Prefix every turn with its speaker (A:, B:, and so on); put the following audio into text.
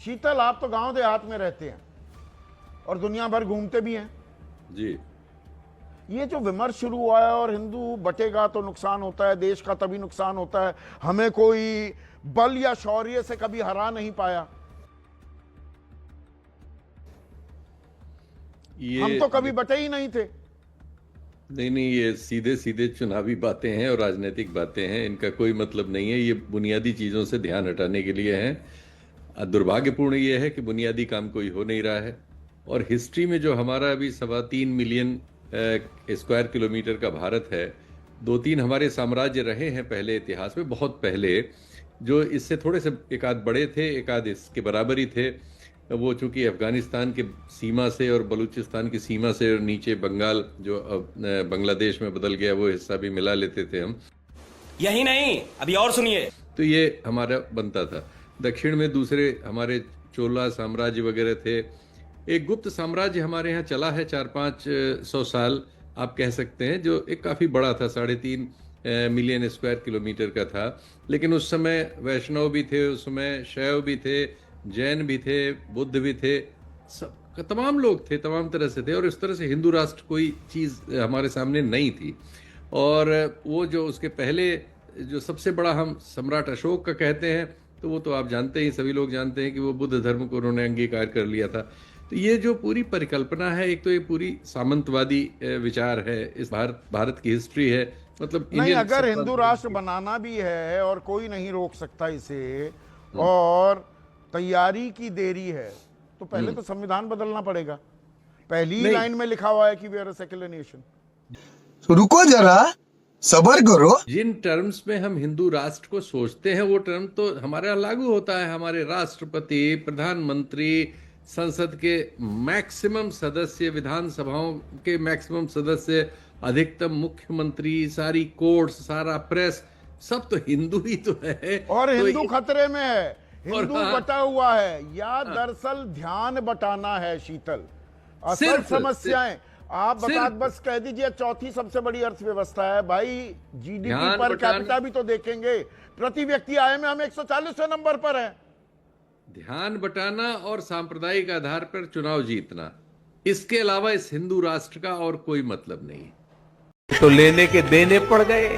A: शीतल, आप तो गांव देहात में रहते हैं और दुनिया भर घूमते भी हैं
B: जी।
A: ये जो विमर्श शुरू हुआ है और हिंदू बटेगा तो नुकसान होता है, देश का तभी नुकसान होता है, हमें कोई बल या शौर्य से कभी हरा नहीं पाया, हम तो कभी बटे ही नहीं थे।
B: नहीं, ये सीधे सीधे चुनावी बातें हैं और राजनीतिक बातें हैं, इनका कोई मतलब नहीं है। ये बुनियादी चीज़ों से ध्यान हटाने के लिए हैं। दुर्भाग्यपूर्ण ये है कि बुनियादी काम कोई हो नहीं रहा है। और हिस्ट्री में जो हमारा अभी 3.25 मिलियन स्क्वायर किलोमीटर का भारत है, 2-3 हमारे साम्राज्य रहे हैं पहले इतिहास में, बहुत पहले, जो इससे थोड़े से एक आध बड़े थे, एक आध इसके बराबर ही थे। वो चूंकि अफगानिस्तान के सीमा से और बलूचिस्तान की सीमा से और नीचे बंगाल जो अब बांग्लादेश में बदल गया, वो हिस्सा भी मिला लेते थे हम।
C: यही नहीं, अभी और सुनिए।
B: तो ये हमारा बनता था। दक्षिण में दूसरे हमारे चोला साम्राज्य वगैरह थे। एक गुप्त साम्राज्य हमारे यहाँ चला है 400-500 साल आप कह सकते हैं, जो एक काफ़ी बड़ा था, 3.5 मिलियन स्क्वायर किलोमीटर का था। लेकिन उस समय वैष्णव भी थे, उस समय शैव भी थे, जैन भी थे, बुद्ध भी थे, सब तमाम लोग थे, तमाम तरह से थे। और इस तरह से हिंदू राष्ट्र कोई चीज़ हमारे सामने नहीं थी। और वो जो उसके पहले जो सबसे बड़ा हम सम्राट अशोक का कहते हैं, तो वो तो आप जानते ही, सभी लोग जानते हैं कि वो बुद्ध धर्म को उन्होंने अंगीकार कर लिया था। तो ये जो पूरी परिकल्पना है, एक तो ये पूरी सामंतवादी विचार है, इस भारत की हिस्ट्री है, मतलब
A: नहीं, अगर हिंदू राष्ट्र बनाना भी है और कोई नहीं रोक सकता इसे, और तैयारी की देरी है, तो पहले तो संविधान बदलना पड़ेगा। पहली ही लाइन में लिखा हुआ है कि we are a secular nation.
D: तो रुको जरा, सब्र करो।
B: जिन टर्म्स में हम हिंदू राष्ट्र को सोचते हैं, वो टर्म तो हमारे यहाँ लागू होता है। हमारे राष्ट्रपति, प्रधानमंत्री, संसद के मैक्सिमम सदस्य, विधानसभाओं के मैक्सिमम सदस्य, अधिकतम मुख्यमंत्री, सारी कोर्ट्स, सारा प्रेस, सब तो हिंदू ही तो है।
A: और
B: तो
A: हिंदू खतरे में है, हिंदू बटा हुआ है, या दरअसल ध्यान बटाना है शीतल। असल समस्याएं आप बस कह दीजिए, चौथी सबसे बड़ी अर्थव्यवस्था है भाई, जीडीपी पर कैपिटा भी तो देखेंगे, प्रति व्यक्ति आय में हम 140वें नंबर पर हैं।
B: ध्यान बटाना और सांप्रदायिक आधार पर चुनाव जीतना, इसके अलावा इस हिंदू राष्ट्र का और कोई मतलब नहीं।
E: तो लेने के देने पड़ गए।